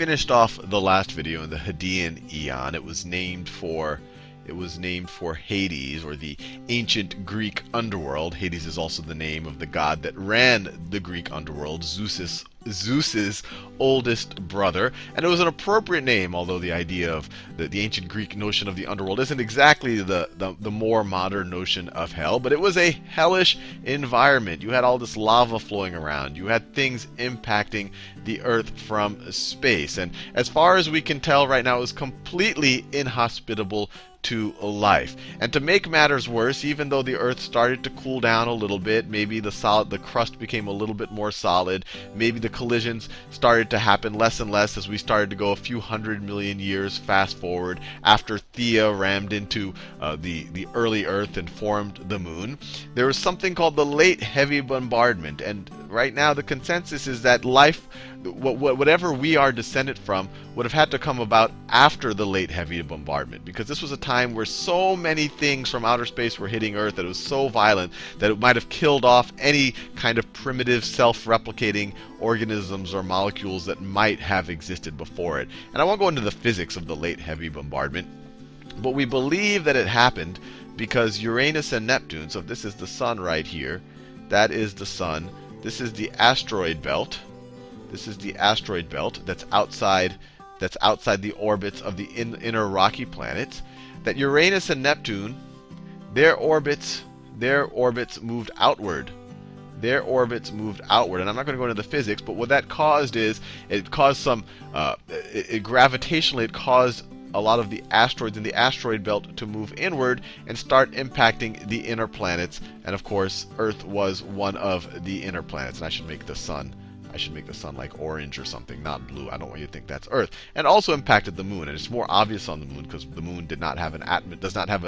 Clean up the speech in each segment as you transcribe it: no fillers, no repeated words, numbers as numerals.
finished off the last video in the Hadean Eon. It was named for Hades, or the ancient Greek underworld. Hades is also the name of the god that ran the Greek underworld, Zeus's oldest brother. And it was an appropriate name, although the idea of the ancient Greek notion of the underworld isn't exactly the more modern notion of hell, but it was a hellish environment. You had all this lava flowing around. You had things impacting the earth from space. And as far as we can tell right now, it was completely inhospitable to life. And to make matters worse, even though the earth started to cool down a little bit, maybe the crust became a little bit more solid, maybe the collisions started to happen less and less as we started to go a few 100 million years fast forward after Theia rammed into the early earth and formed the moon. There was something called the late heavy bombardment, and right now the consensus is that life, whatever we are descended from, would have had to come about after the late heavy bombardment, because this was a time where so many things from outer space were hitting Earth that it was so violent that it might have killed off any kind of primitive self-replicating organisms or molecules that might have existed before it. And I won't go into the physics of the late heavy bombardment, but we believe that it happened because Uranus and Neptune, so this is the sun right here, that is the sun, this is the asteroid belt. This is the asteroid belt that's outside the orbits of the inner rocky planets. That Uranus and Neptune, their orbits moved outward. Their orbits moved outward, and I'm not going to go into the physics, but what that caused is it caused some gravitationally it caused a lot of the asteroids in the asteroid belt to move inward and start impacting the inner planets. And of course, Earth was one of the inner planets. And I should make the sun like orange or something, not blue. I don't want you to think that's Earth. And also impacted the moon, and it's more obvious on the moon because the moon does not have an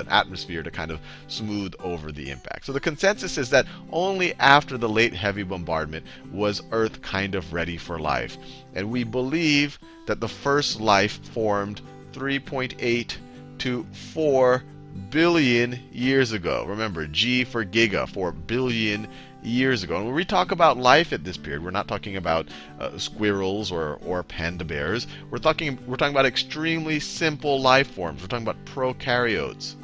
atmosphere to kind of smooth over the impact. So the consensus is that only after the late heavy bombardment was Earth kind of ready for life. And we believe that the first life formed 3.8 to 4 billion years ago. Remember, G for giga, 4 billion years ago. And when we talk about life at this period, we're not talking about squirrels or panda bears. We're talking about extremely simple life forms. We're talking about prokaryotes.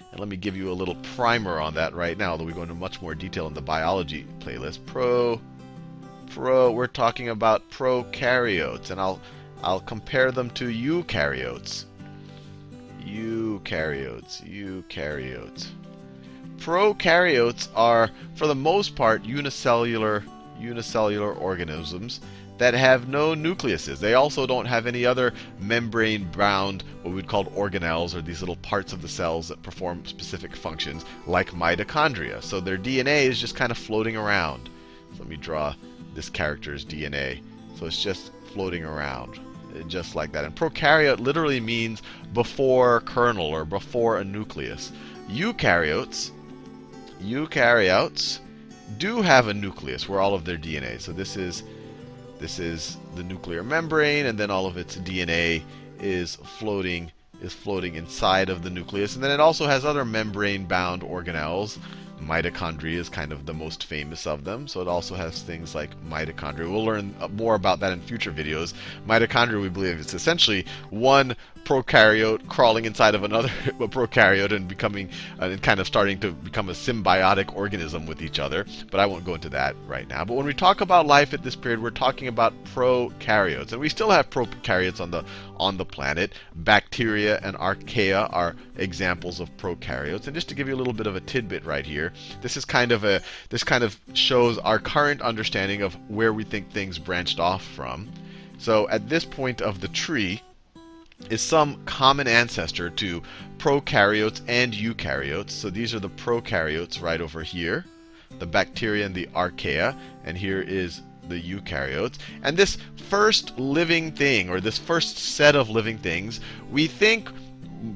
And let me give you a little primer on that right now, although we go into much more detail in the biology playlist. We're talking about prokaryotes, and I'll compare them to eukaryotes. Eukaryotes. Prokaryotes are, for the most part, unicellular organisms that have no nucleuses. They also don't have any other membrane-bound, what we'd call organelles, or these little parts of the cells that perform specific functions, like mitochondria. So their DNA is just kind of floating around. So let me draw this character's DNA. So it's just floating around, just like that. And prokaryote literally means before kernel or before a nucleus. Eukaryotes do have a nucleus where all of their DNA. So this is the nuclear membrane, and then all of its DNA is floating inside of the nucleus. And then it also has other membrane-bound organelles. Mitochondria is kind of the most famous of them. So it also has things like mitochondria. We'll learn more about that in future videos. Mitochondria, we believe, it's essentially one prokaryote crawling inside of another prokaryote and becoming and kind of starting to become a symbiotic organism with each other. But I won't go into that right now. But when we talk about life at this period, we're talking about prokaryotes, and we still have prokaryotes on the planet. Bacteria and archaea are examples of prokaryotes. And just to give you a little bit of a tidbit right here, this kind of shows our current understanding of where we think things branched off from. So at this point of the tree is some common ancestor to prokaryotes and eukaryotes. So these are the prokaryotes right over here, the bacteria and the archaea, and here is the eukaryotes. And this first living thing, or this first set of living things, we think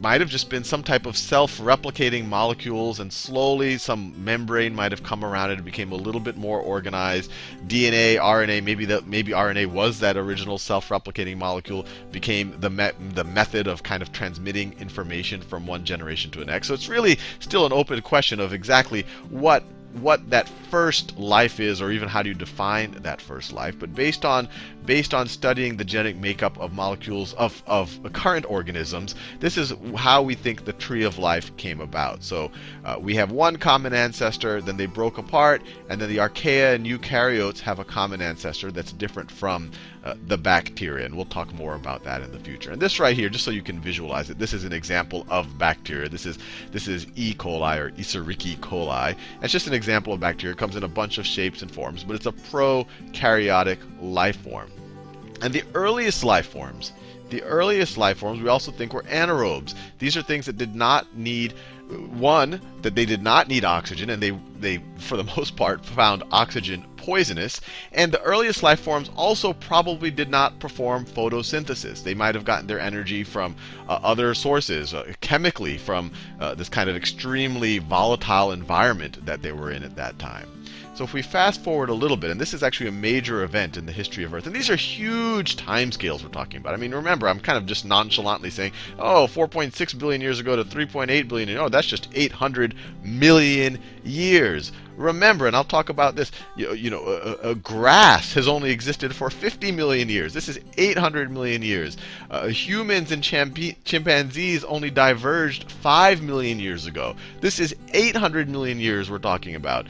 might have just been some type of self-replicating molecules, and slowly some membrane might have come around it and became a little bit more organized. DNA, RNA, maybe RNA was that original self-replicating molecule, became the method of kind of transmitting information from one generation to the next. So it's really still an open question of exactly what what that first life is, or even how do you define that first life. But based on studying the genetic makeup of molecules of current organisms, this is how we think the tree of life came about. So we have one common ancestor, then they broke apart, and then the archaea and eukaryotes have a common ancestor that's different from the bacteria, and we'll talk more about that in the future. And this right here, just so you can visualize it, this is an example of bacteria. This is E. coli, or Escherichia coli. It's just an example of bacteria. It comes in a bunch of shapes and forms, but it's a prokaryotic life form. And the earliest life forms we also think were anaerobes. These are things that did not need that they did not need oxygen, and they for the most part found oxygen poisonous. And the earliest life forms also probably did not perform photosynthesis. They might have gotten their energy from other sources, chemically from this kind of extremely volatile environment that they were in at that time. So if we fast forward a little bit, and this is actually a major event in the history of Earth, and these are huge timescales we're talking about. I mean, remember, I'm kind of just nonchalantly saying, 4.6 billion years ago to 3.8 billion. Oh, that's just 800 million years. Remember, and I'll talk about this, grass has only existed for 50 million years. This is 800 million years. Humans and chimpanzees only diverged 5 million years ago. This is 800 million years we're talking about.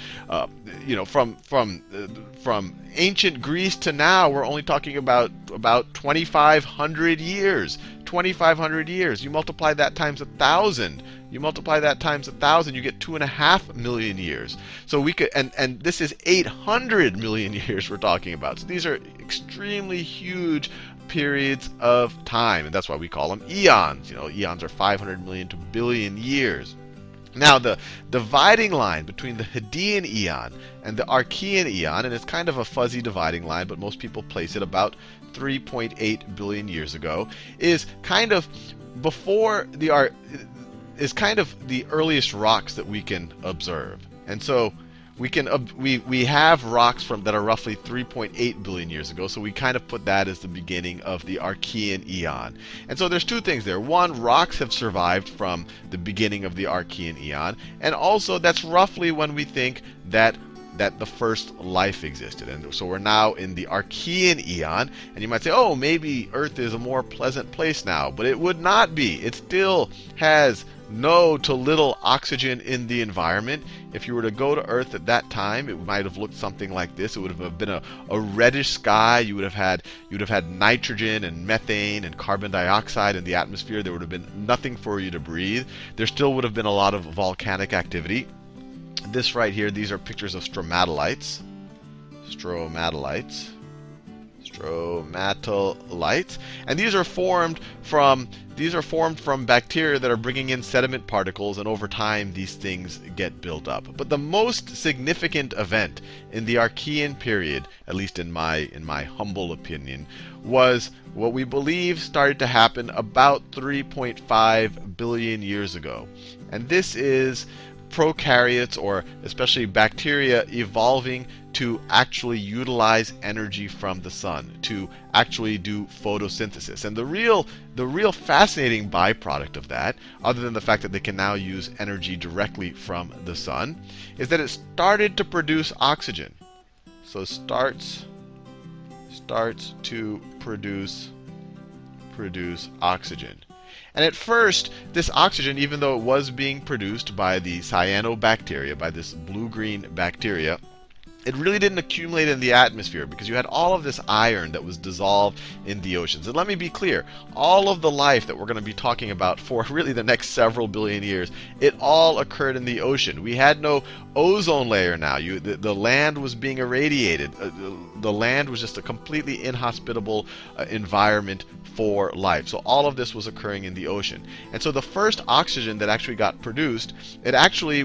From ancient Greece to now, we're only talking about 2,500 years. 2,500 years. You multiply that times 1,000. You multiply that times 1,000, you get 2.5 million years. So we could, and this is 800 million years we're talking about. So these are extremely huge periods of time, and that's why we call them eons. Eons are 500 million to billion years. Now, the dividing line between the Hadean eon and the Archean eon, and it's kind of a fuzzy dividing line, but most people place it about 3.8 billion years ago, is kind of the earliest rocks that we can observe. And so we have rocks that are roughly 3.8 billion years ago, so we kind of put that as the beginning of the Archean eon. And so there's two things there. One, rocks have survived from the beginning of the Archean eon, and also that's roughly when we think that the first life existed. And so we're now in the Archean eon, and you might say, oh, maybe Earth is a more pleasant place now, but it would not be. It still has no to little oxygen in the environment. If you were to go to Earth at that time, it might have looked something like this. It would have been a reddish sky. You would have had nitrogen and methane and carbon dioxide in the atmosphere. There would have been nothing for you to breathe. There still would have been a lot of volcanic activity. This right here, these are pictures of stromatolites. Stromatolites. And these are formed from bacteria that are bringing in sediment particles, and over time these things get built up. But the most significant event in the Archean period, at least in my humble opinion, was what we believe started to happen about 3.5 billion years ago. And this is prokaryotes, or especially bacteria, evolving to actually utilize energy from the sun, to actually do photosynthesis. And the real fascinating byproduct of that, other than the fact that they can now use energy directly from the sun, is that it started to produce oxygen. So starts to produce oxygen. And at first, this oxygen, even though it was being produced by the cyanobacteria, by this blue-green bacteria, it really didn't accumulate in the atmosphere because you had all of this iron that was dissolved in the oceans. And let me be clear, all of the life that we're going to be talking about for really the next several billion years, it all occurred in the ocean. We had no ozone layer now. The land was being irradiated. The land was just a completely inhospitable environment for life. So all of this was occurring in the ocean. And so the first oxygen that actually got produced, it actually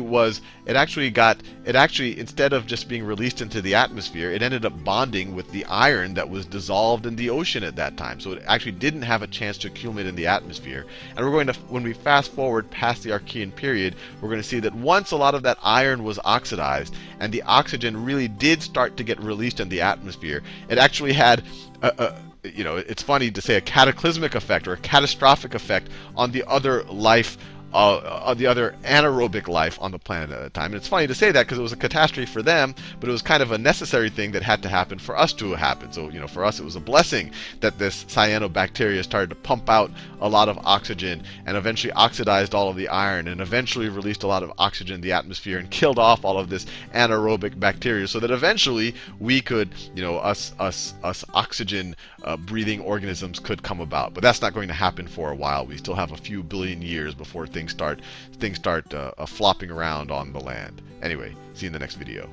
instead of just being released into the atmosphere, it ended up bonding with the iron that was dissolved in the ocean at that time. So it actually didn't have a chance to accumulate in the atmosphere. And we're going to, when we fast forward past the Archean period, we're going to see that once a lot of that iron was oxidized and the oxygen really did start to get released in the atmosphere, it actually had it's funny to say a cataclysmic effect or a catastrophic effect on the other life the other anaerobic life on the planet at the time. And it's funny to say that because it was a catastrophe for them, but it was kind of a necessary thing that had to happen for us to happen. So, for us, it was a blessing that this cyanobacteria started to pump out a lot of oxygen and eventually oxidized all of the iron and eventually released a lot of oxygen in the atmosphere and killed off all of this anaerobic bacteria so that eventually we could, us oxygen breathing organisms could come about. But that's not going to happen for a while. We still have a few billion years before things start flopping around on the land. Anyway, see you in the next video.